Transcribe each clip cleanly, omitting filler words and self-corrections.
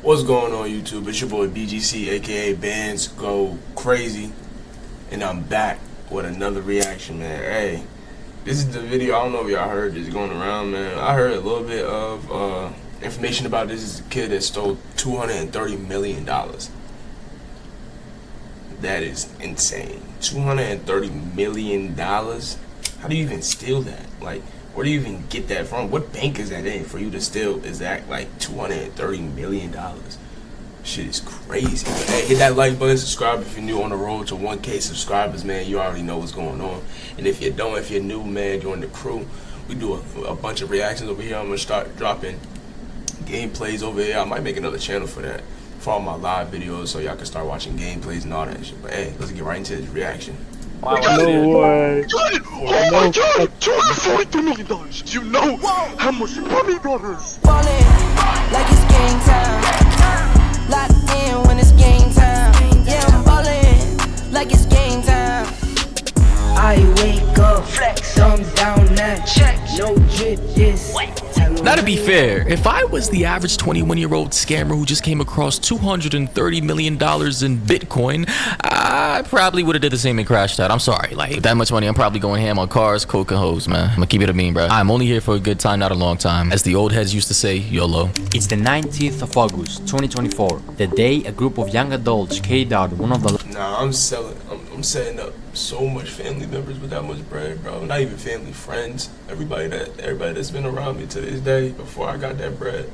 What's going on YouTube? It's your boy BGC, aka Bands Go Crazy, and I'm back with another reaction, man. Hey, this is the video. I don't know if y'all heard this going around, man. I heard a little bit of information about this kid that stole $230 million. That is insane. $230 million. How do you even steal that? Like, where do you even get that from? What bank is that in for you to steal exact like $230 million? Shit is crazy. Hey, hit that like button, subscribe if you're new on the road to 1K subscribers, man. You already know what's going on. And if you don't, if you're new, man, join the crew. We do a bunch of reactions over here. I'm gonna start dropping gameplays over here. I might make another channel for that, for all my live videos, so y'all can start watching gameplays and all that shit. But hey, let's get right into this reaction. No way. Oh my god, $242 million. You know how much money that is. Ballin' like it's game time. Locked in when it's game time. Yeah, I'm ballin' like it's game time. I wake up, flex, thumb down that check. No drip this. Now, to be fair, if I was the average 21-year-old scammer who just came across $230 million in Bitcoin, I probably would have did the same and crashed out. I'm sorry. Like, with that much money, I'm probably going ham on cars, coke, and hoes, man. I'm gonna keep it a mean, bro. I'm only here for a good time, not a long time. As the old heads used to say, YOLO. It's the 19th of August, 2024, the day a group of young adults carried out one of the... Nah, I'm setting up so much family members with that much bread, bro. Not even family, friends. Everybody that's been around me to this day before I got that bread.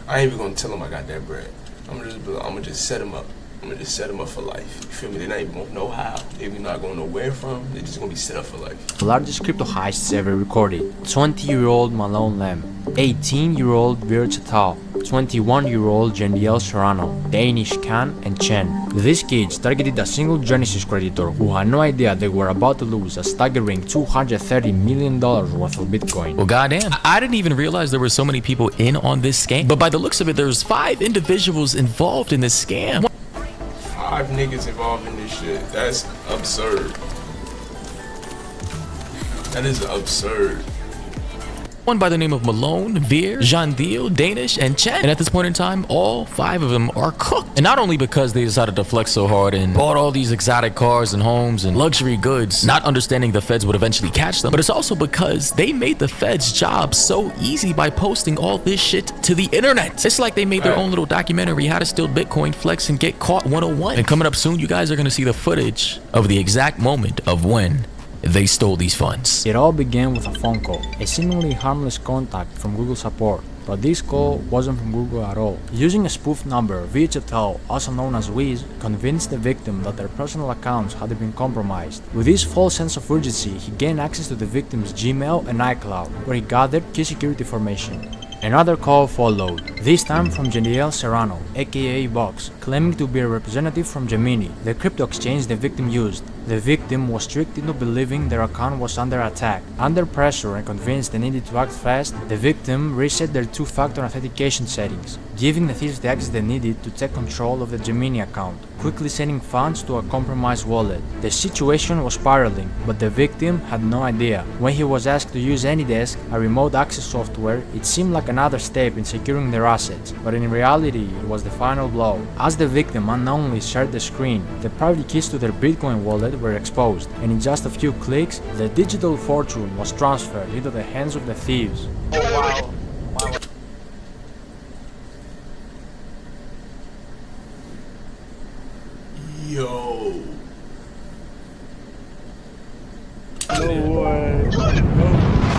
I ain't even gonna tell them I got that bread. I'm gonna just set them up. I'm gonna just set them up for life. You feel me? They not even gonna know how. They even not gonna know where from. They just gonna be set up for life. largest crypto heists ever recorded. 20-year-old Malone Lem, 18-year-old Virgil Tao, 21-year-old Jendiel Serrano, Danish Khan, and Chen. These kids targeted a single Genesis creditor who had no idea they were about to lose a staggering $230 million worth of Bitcoin. Well, goddamn. I didn't even realize there were so many people in on this scam. But by the looks of it, there's 5 individuals involved in this scam. 5 niggas involved in this shit. That's absurd. That is absurd. One by the name of Malone, Veer, Jean-Deal, Danish, and Chen. And at this point in time, all 5 of them are cooked. And not only because they decided to flex so hard and bought all these exotic cars and homes and luxury goods, not understanding the feds would eventually catch them, but it's also because they made the feds' job so easy by posting all this shit to the internet. It's like they made their own little documentary, How to Steal Bitcoin, Flex, and Get Caught 101. And coming up soon, you guys are gonna see the footage of the exact moment of when they stole these funds. It all began with a phone call, a seemingly harmless contact from Google support, but this call wasn't from Google at all. Using a spoof number, Virgil Tao, also known as Wiz, convinced the victim that their personal accounts had been compromised. With this false sense of urgency, he gained access to the victim's Gmail and iCloud, where he gathered key security information. Another call followed, this time from Jendiel Serrano, aka Box, claiming to be a representative from Gemini, the crypto exchange the victim used. The victim was tricked into believing their account was under attack. Under pressure and convinced they needed to act fast, the victim reset their 2-factor authentication settings, giving the thieves the access they needed to take control of the Gemini account, quickly sending funds to a compromised wallet. The situation was spiraling, but the victim had no idea. When he was asked to use AnyDesk, a remote access software, it seemed like another step in securing their assets, but in reality it was the final blow. As the victim unknowingly shared the screen, the private keys to their Bitcoin wallet were exposed, and in just a few clicks, the digital fortune was transferred into the hands of the thieves. Oh wow. Yo. No way.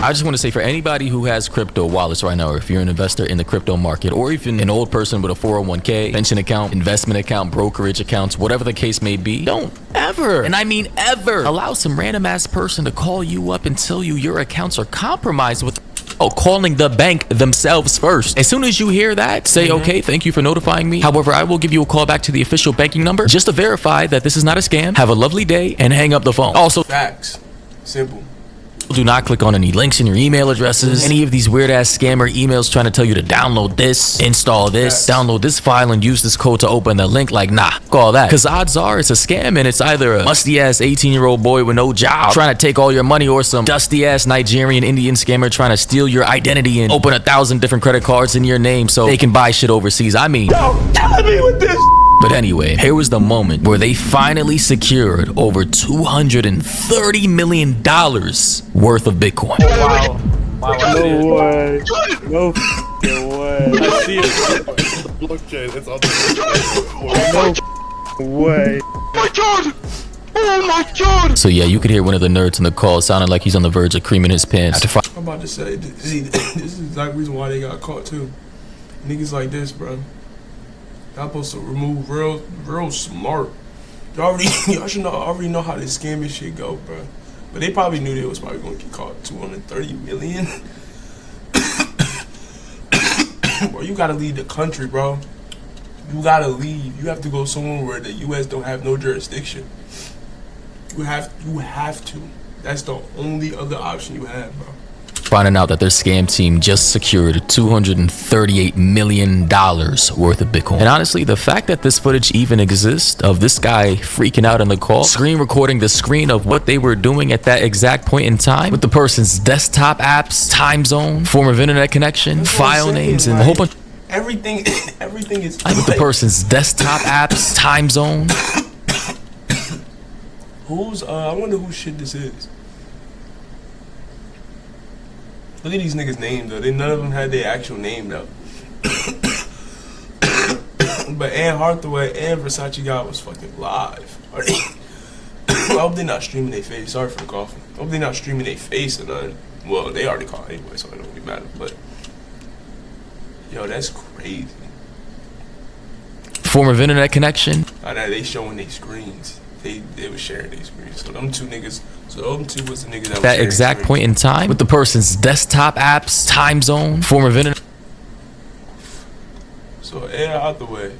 I just want to say, for anybody who has crypto wallets right now, or if you're an investor in the crypto market, or even an old person with a 401k, pension account, investment account, brokerage accounts, whatever the case may be, don't ever, and I mean ever, allow some random ass person to call you up and tell you your accounts are compromised with calling the bank themselves first. As soon as you hear that, say, okay, thank you for notifying me. However, I will give you a call back to the official banking number just to verify that this is not a scam. Have a lovely day and hang up the phone. Also, Facts. Simple. Do not click on any links in your email addresses. Any of these weird ass scammer emails trying to tell you to download this, install this, download this file, and use this code to open the link. Like, nah, fuck all that. Because odds are it's a scam, and it's either a musty ass 18-year-old boy with no job trying to take all your money, or some dusty ass Nigerian Indian scammer trying to steal your identity and open 1,000 different credit cards in your name so they can buy shit overseas. I mean, Yo, killing me with this. but anyway, here was the moment where they finally secured over $230 million worth of Bitcoin. Wow. Wow, No way. No f***ing way. I see it. It's the blockchain. It's on the No way. Oh my god! Oh my god! So yeah, you could hear one of the nerds in the call sounding like he's on the verge of creaming his pants. I'm about to say, see, this is the exact reason why they got caught too. Niggas like this, bro. Y'all supposed to remove real smart. Y'all should already know how this scamming shit go, bro. But they probably knew they was probably gonna get caught. 230 million. Bro, you gotta leave the country, bro. You gotta leave. You have to go somewhere where the U.S. don't have no jurisdiction. You have to. That's the only other option you have, bro. Finding out that their scam team just secured $238 million worth of Bitcoin. And honestly, the fact that this footage even exists of this guy freaking out on the call, screen recording the screen of what they were doing at that exact point in time, with the person's desktop apps, time zone, form of internet connection, file names, and a whole bunch. Everything is With the person's desktop apps, time zone. I wonder whose shit this is. Look at these niggas' names though. None of them had their actual name though. But Anne Hathaway and Versace God was fucking live. I hope they're not streaming their face. Sorry for the coughing. I hope they're not streaming their face or nothing. Well, they already caught anyway, so it don't really matter. But yo, that's crazy. Form of internet connection. Now that they showing their screens. They was sharing their screens. So them two was the niggas that was That sharing exact screens. point in time, with the person's desktop apps, time zone, form of internet. So Anne Hathaway,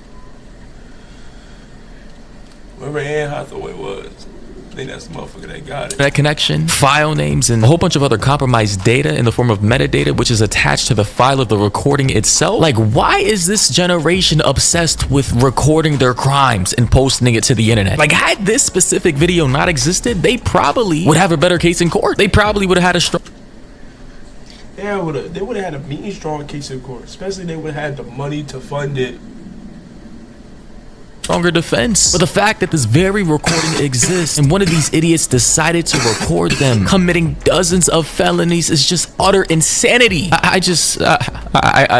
whoever Anne Hathaway was, I think that's the motherfucker that got it. Internet connection, file names, and a whole bunch of other compromised data in the form of metadata, which is attached to the file of the recording itself. Like, why is this generation obsessed with recording their crimes and posting it to the internet? Like, had this specific video not existed, they probably would have a better case in court. They probably would have had a strong. They would have had a mean strong case in court, especially they would have had the money to fund it. Stronger defense. But the fact that this very recording exists and one of these idiots decided to record them committing dozens of felonies is just utter insanity. I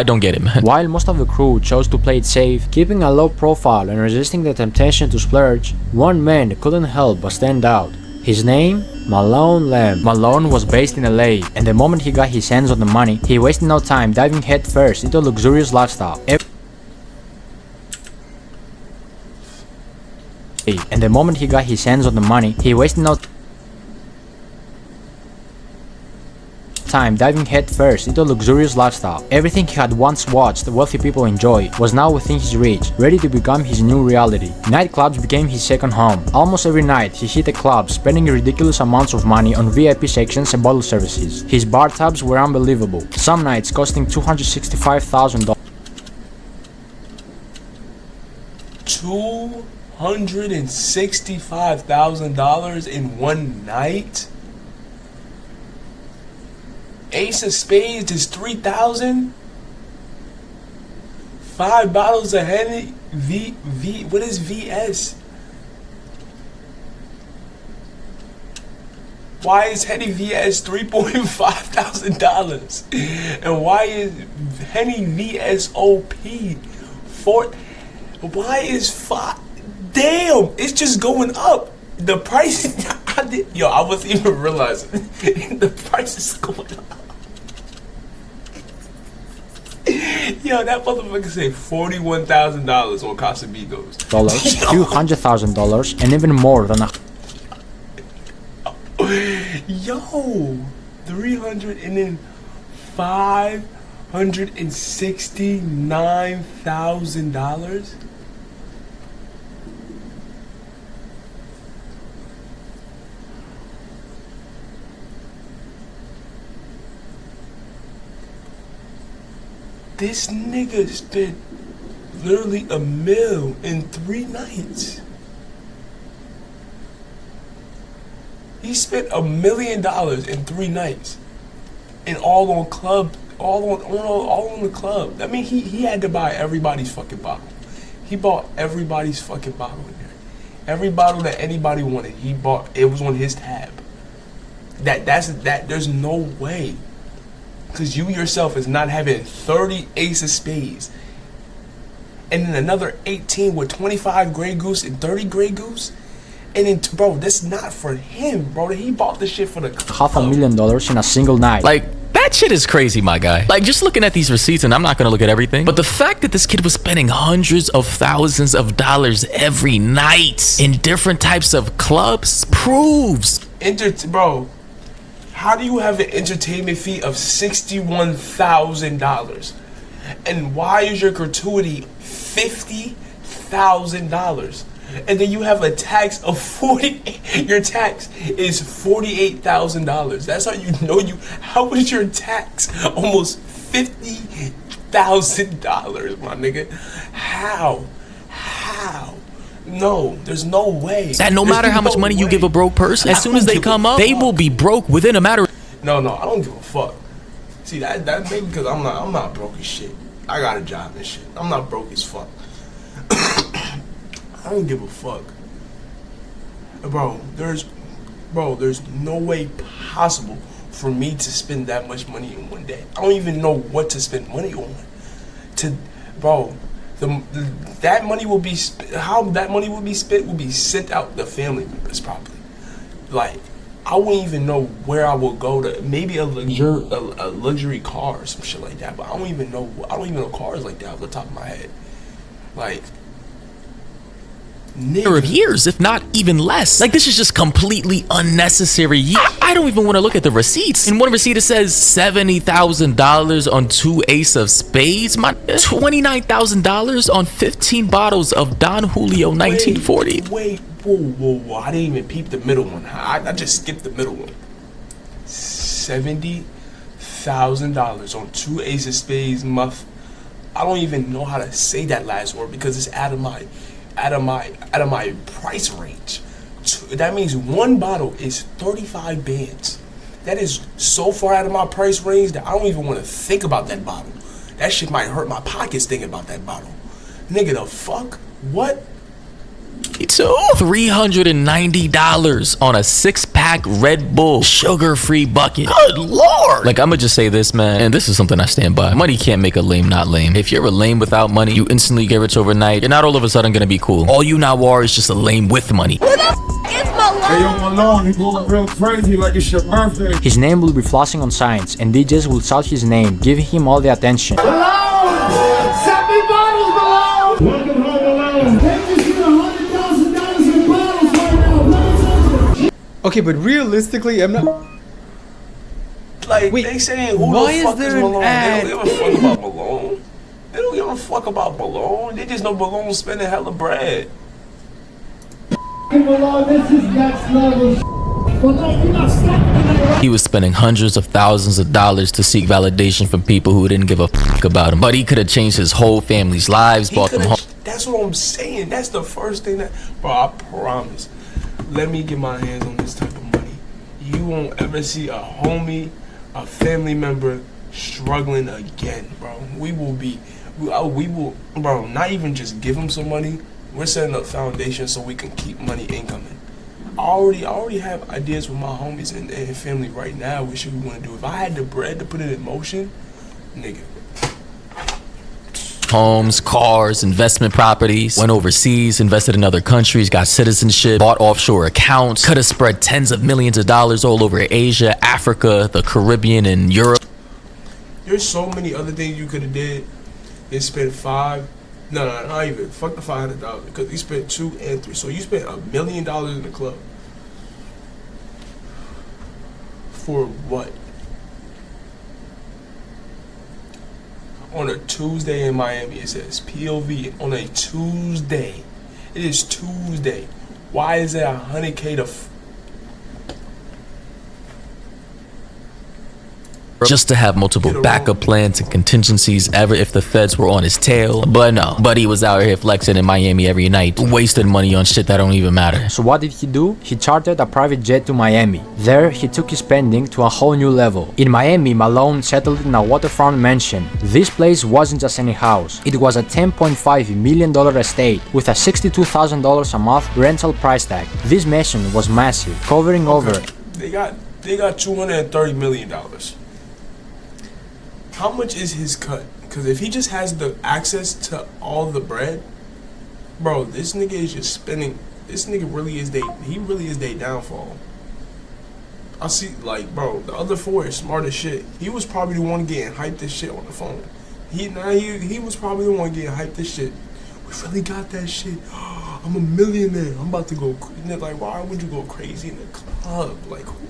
don't get it, man. While most of the crew chose to play it safe, keeping a low profile and resisting the temptation to splurge, one man couldn't help but stand out. His name? Malone Lamb. Malone was based in LA, and the moment he got his hands on the money, he wasted no time diving headfirst into a luxurious lifestyle. And the moment he got his hands on the money, he wasted no time diving headfirst into a luxurious lifestyle. Everything he had once watched wealthy people enjoy was now within his reach, ready to become his new reality. Nightclubs became his second home. Almost every night he hit a club, spending ridiculous amounts of money on VIP sections and bottle services. His bar tabs were unbelievable, some nights costing $265,000. $265,000 in one night. Ace of Spades is $3,000. 5 bottles of Henny. What is VS? Why is Henny VS $3,500? And why is Henny VSOP 4? Why is 5? Damn, it's just going up. The price, I wasn't even realizing the price is going up. Yo, that motherfucker say $41,000 on Casamigos. $200,000, and even more than a. Yo, 300 and then $569,000. This nigga spent literally $1 million in 3 nights. He spent $1 million in 3 nights, and all on club, all on the club. I mean, he had to buy everybody's fucking bottle. He bought everybody's fucking bottle in there. Every bottle that anybody wanted, he bought. It was on his tab. There's no way, because you yourself is not having 30 ace of spades, and then another 18 with 25 Grey Goose and 30 Grey Goose. And then, bro, that's not for him, bro. He bought this shit for the club. $500,000 in a single night. Like, that shit is crazy, my guy. Like, just looking at these receipts, and I'm not gonna look at everything, but the fact that this kid was spending hundreds of thousands of dollars every night in different types of clubs proves. Bro, how do you have an entertainment fee of $61,000? And why is your gratuity $50,000? And then you have a tax of your tax is $48,000. That's how you know how was your tax almost $50,000, my nigga? How? No, there's no way. That no matter how much money you give a broke person, as soon as they come up, they will be broke within a matter of... No, I don't give a fuck. See, that maybe because I'm not broke as shit. I got a job and shit. I'm not broke as fuck. I don't give a fuck. Bro, there's no way possible for me to spend that much money in one day. I don't even know what to spend money on. That money will be how that money will be spent will be sent out to family members probably. Like, I wouldn't even know where I would go to. Maybe a luxury car or some shit like that. But I don't even know cars like that off the top of my head. Like, of years, if not even less. Like, this is just completely unnecessary. I don't even want to look at the receipts. In one receipt, it says $70,000 on 2 ace of spades. My $29,000 on 15 bottles of Don Julio 1940. Wait, whoa! I didn't even peep the middle one. I just skipped the middle one. $70,000 on 2 ace of spades. I don't even know how to say that last word because it's out of my price range. That means one bottle is 35 bands. That is so far out of my price range that I don't even want to think about that bottle. That shit might hurt my pockets thinking about that bottle. Nigga, the fuck? What? So $390 on a 6-pack Red Bull sugar-free bucket. Good lord! Like, I'ma just say this, man, and this is something I stand by. Money can't make a lame not lame. If you're a lame without money, you instantly get rich overnight. You're not all of a sudden gonna be cool. All you now are is just a lame with money. Who the f is Malone? Hey, yo, Malone, he going real crazy like it's your birthday. His name will be flossing on signs, and DJs will shout his name, giving him all the attention. Malone! 70 bottles, Malone! Welcome home, Malone! Okay, but realistically, I'm not. Like, Wait, they saying who why the is fuck there is an Malone? ad? They don't give a fuck about Malone. They don't give a fuck about Malone. They just know Malone spending hella bread. Malone, this is next level. He was spending hundreds of thousands of dollars to seek validation from people who didn't give a fuck about him. But he could have changed his whole family's lives, bought them home. That's what I'm saying. That's the first thing that, bro, I promise. Let me get my hands on this type of money. You won't ever see a homie, a family member struggling again, bro. We will, bro, not even just give them some money. We're setting up foundation so we can keep money incoming. I already have ideas with my homies and family right now what shit we want to do. If I had the bread to put it in motion, nigga. Homes, cars, investment properties, went overseas, invested in other countries, got citizenship, bought offshore accounts, could have spread tens of millions of dollars all over Asia, Africa, the Caribbean, and Europe. There's so many other things you could have did. You spent not even, fuck the $500, because you spent 2 and 3. So you spent $1 million in the club. For what? On a Tuesday in Miami, it says POV on a Tuesday. It is Tuesday. Why is it $100K to just to have multiple backup plans and contingencies ever if the feds were on his tail. But no, Buddy was out here flexing in Miami every night, wasting money on shit that don't even matter. So what did he do? He chartered a private jet to Miami. There, he took his spending to a whole new level. In Miami, Malone settled in a waterfront mansion. This place wasn't just any house. It was a $10.5 million estate with a $62,000 a month rental price tag. This mansion was massive, covering over... They got $230 million. How much is his cut? Because if he just has the access to all the bread, bro, this nigga is just spending. This nigga really is their downfall. I see, like, bro, the other four is smart as shit. He was probably the one getting hyped this shit on the phone. He was probably the one getting hyped this shit. We really got that shit. I'm a millionaire. I'm about to go. Like, why would you go crazy in the club? Like, who?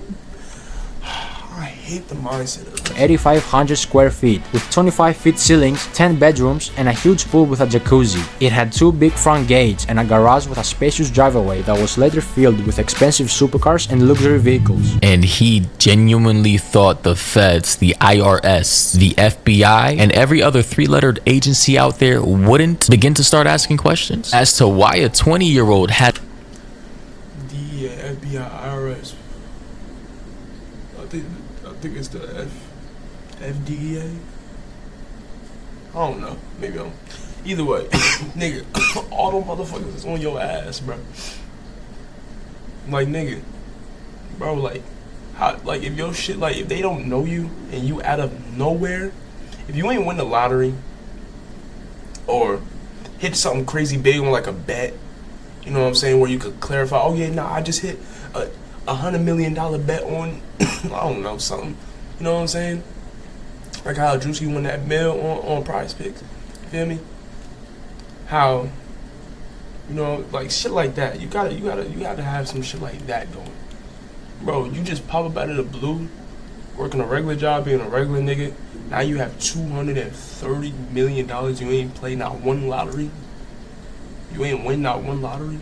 I hate the mindset of that. 8,500 square feet, with 25 feet ceilings, 10 bedrooms, and a huge pool with a jacuzzi. It had 2 big front gates and a garage with a spacious driveway that was later filled with expensive supercars and luxury vehicles. And he genuinely thought the feds, the IRS, the FBI, and every other 3-lettered agency out there wouldn't begin to start asking questions as to why a 20-year-old had The FBI, IRS. I think it's the FDEA. I don't know. Maybe I'm. Either way, nigga, all them motherfuckers is on your ass, bro. Like, nigga, bro, like, how, like, if your shit, like, if they don't know you and you out of nowhere, if you ain't win the lottery or hit something crazy big on like a bet, you know what I'm saying, where you could clarify, oh yeah, nah, I just hit $100 million bet on, I don't know, something. You know what I'm saying? Like how Drewski won that mill on Prize Picks. You feel me? How, you know, like shit like that. You gotta have some shit like that going. Bro, you just pop up out of the blue, working a regular job, being a regular nigga. Now you have $230 million. You ain't played not one lottery. You ain't win not one lottery.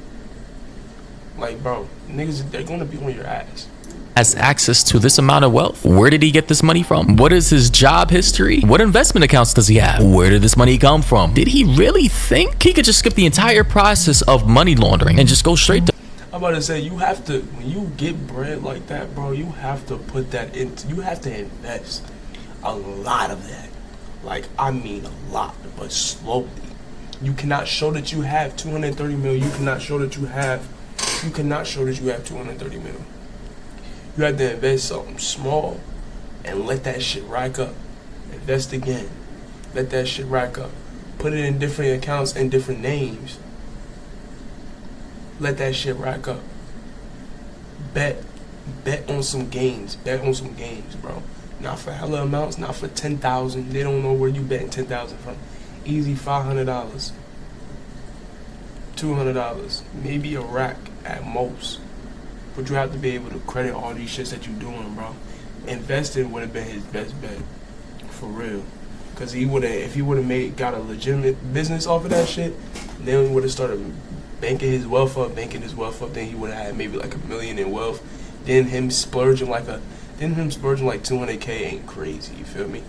Like, bro, niggas, they're gonna be on your ass. Has access to this amount of wealth? Where did he get this money from? What is his job history? What investment accounts does he have? Where did this money come from? Did he really think he could just skip the entire process of money laundering and just go straight to... I'm about to say, you have to, when you get bread like that, bro, you have to put that into, you have to invest a lot of that. Like, I mean a lot, but slowly. You cannot show that you have 230 mil. You cannot show that you have 230 mil. You have to invest something small and let that shit rack up. Invest again. Let that shit rack up. Put it in different accounts and different names. Let that shit rack up. Bet on some games. Bet on some games, bro. Not for hella amounts, not for 10,000. They don't know where you betting 10,000 from. Easy $500. $200. Maybe a rack at most. But you have to be able to credit all these shits that you doing, bro. Investing would have been his best bet. For real. Cause if he would have got a legitimate business off of that shit, then he would have started banking his wealth up, then he would have had maybe like $1 million in wealth. Then him splurging like 200K ain't crazy, you feel me?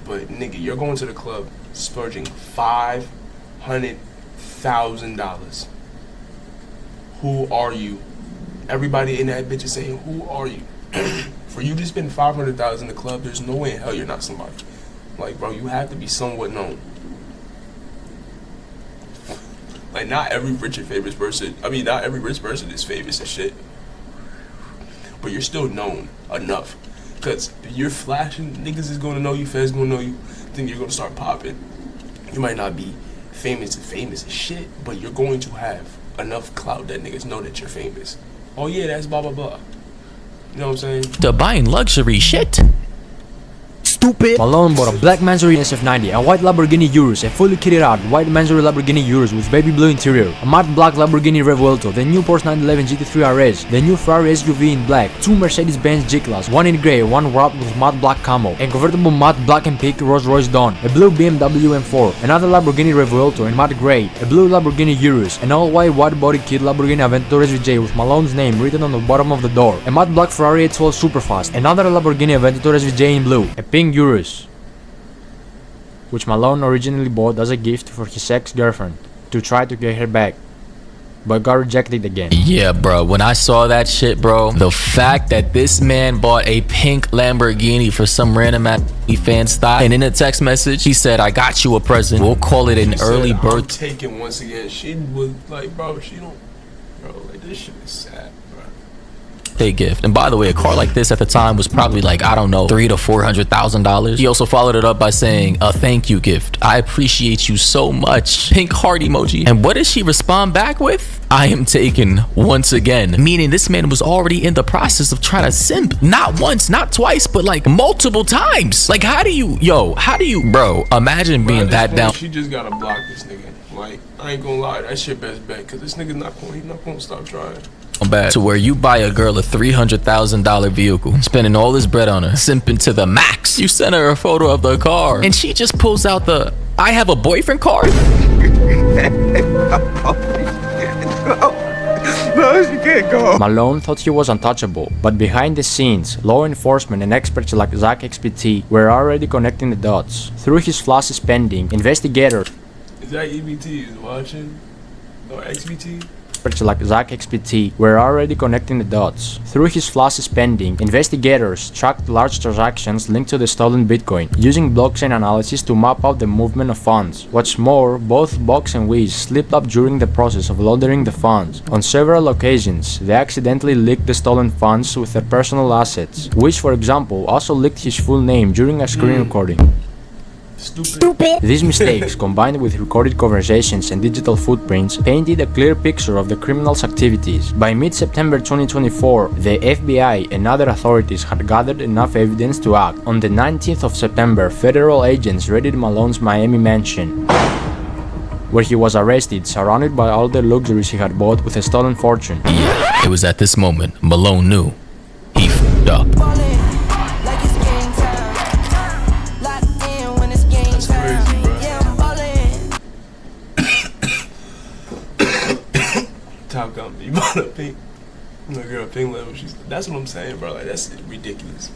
But nigga, you're going to the club splurging $500,000. Who are you? Everybody in that bitch is saying, who are you? For you to spend $500,000 in the club, there's no way in hell you're not somebody. Like, bro, you have to be somewhat known. Like, not every rich and famous person, not every rich person is famous and shit. But you're still known enough. Because if you're flashing, niggas is going to know you, feds going to know you, then you're going to start popping. You might not be famous as shit, but you're going to have enough clout that niggas know that you're famous. Oh yeah, that's blah blah blah. You know what I'm saying? To buying luxury shit. stupid. Malone bought a black Mansory SF90, a white Lamborghini Urus, a fully kitted out white Mansory Lamborghini Urus with baby blue interior, a matte black Lamborghini Revuelto, the new Porsche 911 GT3 RS, the new Ferrari SUV in black, two Mercedes-Benz G-Class, one in grey, one wrapped with matte black camo, a convertible matte black and pink Rolls-Royce Dawn, a blue BMW M4, another Lamborghini Revuelto in matte grey, a blue Lamborghini Urus, an all-white wide-body kit Lamborghini Aventador SVJ with Malone's name written on the bottom of the door, a matte black Ferrari 812 Superfast, another Lamborghini Aventador SVJ in blue, a pink Urus, which Malone originally bought as a gift for his ex-girlfriend to try to get her back, but got rejected again. Yeah, bro, when I saw that shit, bro, the fact that this man bought a pink Lamborghini for some random fan style, and in a text message he said, I got you a present, we'll call it an early birth. Taken once again. She was like, bro, she don't, bro, like, this shit is sad, bro. Gift. And by the way, a car like this at the time was probably like, I don't know, $300,000 to $400,000. He also followed it up by saying, a thank you gift. I appreciate you so much. Pink heart emoji. And what did she respond back with? I am taken once again. Meaning this man was already in the process of trying to simp. Not once, not twice, but like multiple times. Like, how do you, bro, imagine being that down. She just gotta block this nigga. Like, I ain't gonna lie, that shit best bet, cause this nigga's not gonna stop trying. Bad to where you buy a girl a $300,000 vehicle, spending all this bread on her, simping to the max. You send her a photo of the car, and she just pulls out the I have a boyfriend card. No, she can't go. Malone thought he was untouchable, but behind the scenes, law enforcement and experts like Zach XPT were already connecting the dots. Through his flashy spending, investigators Is that EBT is watching? Or XBT? like Zach XPT were already connecting the dots. Through his flashy spending, investigators tracked large transactions linked to the stolen Bitcoin, using blockchain analysis to map out the movement of funds. What's more, both Box and Wiz slipped up during the process of laundering the funds. On several occasions, they accidentally leaked the stolen funds with their personal assets. Wiz, for example, also leaked his full name during a screen recording. Stupid. These mistakes, combined with recorded conversations and digital footprints, painted a clear picture of the criminal's activities. By mid-September 2024, the FBI and other authorities had gathered enough evidence to act. On the 19th of September, federal agents raided Malone's Miami mansion, where he was arrested, surrounded by all the luxuries he had bought with a stolen fortune. It was at this moment Malone knew he f***ed up. Top Gun, you bought a pink, girl, pink level. That's what I'm saying, bro. Like, that's ridiculous.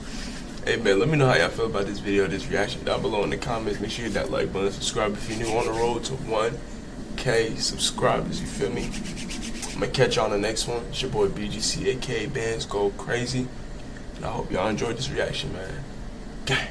Hey, man, let me know how y'all feel about this video, this reaction down below in the comments. Make sure you hit that like button, subscribe if you're new, on the road to 1K subscribers, you feel me? I'm gonna catch y'all on the next one. It's your boy BGC, aka Bands Go Crazy. And I hope y'all enjoyed this reaction, man. Gang.